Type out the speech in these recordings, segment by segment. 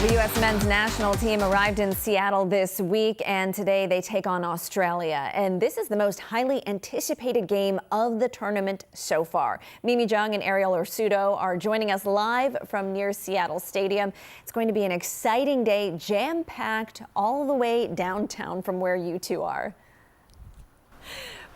The U.S. men's national team arrived in Seattle this week, and today they take on Australia. And this is the most highly anticipated game of the tournament so far. Mimi Jung and Ariel SoDo are joining us live from near Seattle Stadium. It's going to be an exciting day, jam-packed all the way downtown from where you two are.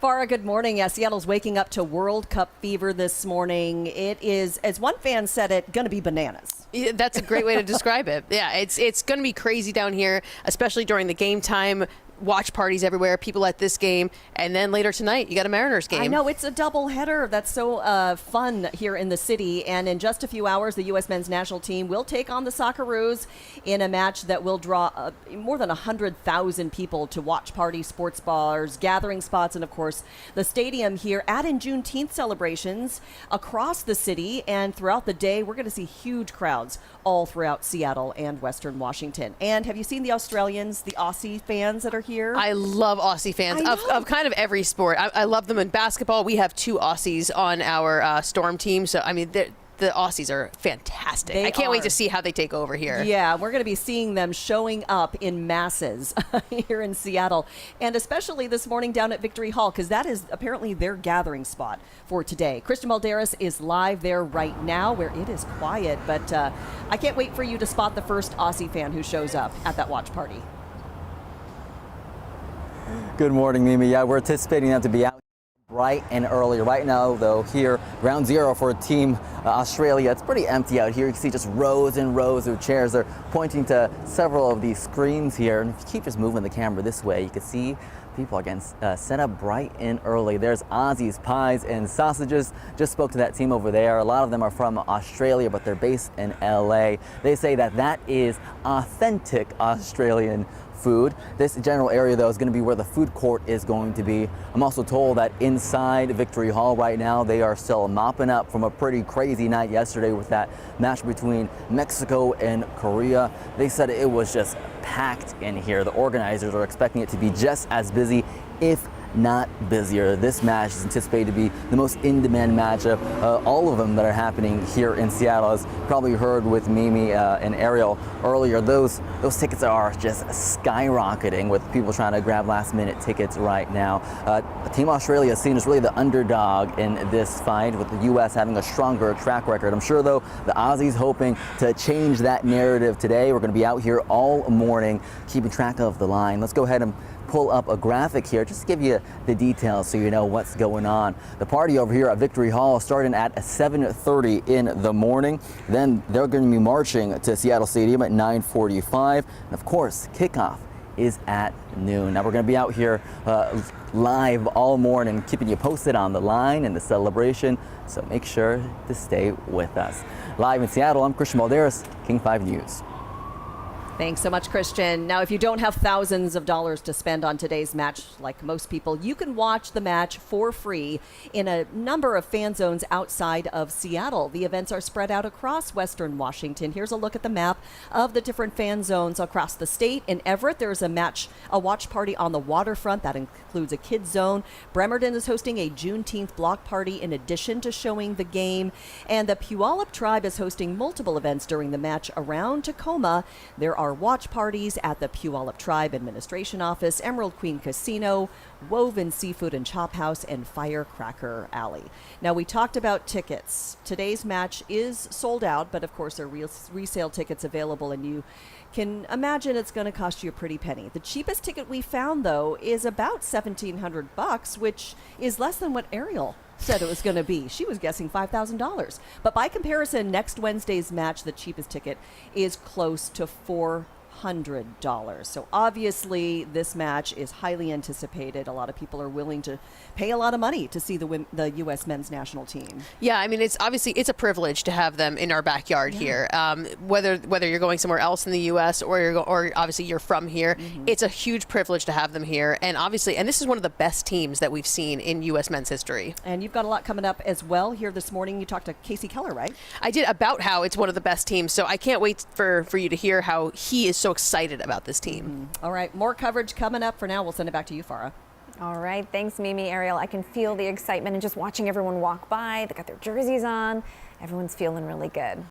Farah, good morning. Yeah, Seattle's waking up to World Cup fever this morning. It is, as one fan said it, going to be bananas. Yeah, that's a great way to describe it. Yeah, it's going to be crazy down here, especially during the game time. Watch parties everywhere, people at this game, and then later tonight you got a Mariners game. I know, it's a double header. That's so fun here in the city. And in just a few hours, the U.S. men's national team will take on the Socceroos in a match that will draw more than 100,000 people to watch parties, sports bars, gathering spots, and of course the stadium here. Add in Juneteenth celebrations across the city, and throughout the day we're going to see huge crowds all throughout Seattle and Western Washington. And have you seen the Australians, the Aussie fans that are here? I love Aussie fans of kind of every sport. I love them in basketball. We have 2 Aussies on our Storm team, so I mean the Aussies are fantastic. I can't wait to see how they take over here. Yeah, we're going to be seeing them showing up in masses here in Seattle, and especially this morning down at Victory Hall, because that is apparently their gathering spot for today. Christian Balderas is live there right now where it is quiet, but I can't wait for you to spot the first Aussie fan who shows up at that watch party. Good morning, Mimi. Yeah, we're anticipating them to be out bright and early. Right now, though, here, ground zero for Team Australia. It's pretty empty out here. You can see just rows and rows of chairs. They're pointing to several of these screens here. And if you keep just moving the camera this way, you can see people again set up bright and early. There's Aussie's pies and sausages. Just spoke to that team over there. A lot of them are from Australia, but they're based in LA. They say that is authentic Australian food. This general area, though, is going to be where the food court is going to be. I'm also told that inside Victory Hall right now, they are still mopping up from a pretty crazy night yesterday with that match between Mexico and Korea. They said it was just packed in here. The organizers are expecting it to be just as busy, if not busier. This match is anticipated to be the most in-demand matchup. All of them that are happening here in Seattle. As you probably heard with Mimi and Ariel earlier, those tickets are just skyrocketing with people trying to grab last-minute tickets right now. Team Australia is seen as really the underdog in this fight, with the U.S. having a stronger track record. I'm sure, though, the Aussies hoping to change that narrative today. We're going to be out here all morning keeping track of the line. Let's go ahead and pull up a graphic here just to give you the details so you know what's going on. The party over here at Victory Hall starting at 7:30 in the morning. Then they're going to be marching to Seattle Stadium at 9:45. And of course, kickoff is at noon. Now we're going to be out here live all morning, keeping you posted on the line and the celebration. So make sure to stay with us. Live in Seattle, I'm Christian Balderas, King 5 News. Thanks so much, Christian. Now, if you don't have thousands of dollars to spend on today's match, like most people, you can watch the match for free in a number of fan zones outside of Seattle. The events are spread out across Western Washington. Here's a look at the map of the different fan zones across the state. In Everett, there's a watch party on the waterfront. That includes a kids zone. Bremerton is hosting a Juneteenth block party in addition to showing the game. And the Puyallup tribe is hosting multiple events during the match around Tacoma. There are watch parties at the Puyallup Tribe Administration Office, Emerald Queen Casino, Woven Seafood and Chop House, and Firecracker Alley. Now, we talked about tickets. Today's match is sold out, but of course there are resale tickets available, and you can imagine it's going to cost you a pretty penny. The cheapest ticket we found, though, is about $1,700, which is less than what Ariel said it was going to be. She was guessing $5,000. But by comparison, next Wednesday's match, the cheapest ticket is close to $400. So obviously this match is highly anticipated. A lot of people are willing to pay a lot of money to see the U.S. men's national team. Yeah, I mean, it's a privilege to have them in our backyard here. Whether you're going somewhere else in the U.S. or obviously you're from here, it's a huge privilege to have them here. And obviously, this is one of the best teams that we've seen in U.S. men's history. And you've got a lot coming up as well here this morning. You talked to Casey Keller, right? I did, about how it's one of the best teams. So I can't wait for you to hear how he is so excited about this team. All right, more coverage coming up. For now, we'll send it back to you, Farah. All right, thanks, Mimi, Ariel. I can feel the excitement and just watching everyone walk by. They got their jerseys on. Everyone's feeling really good.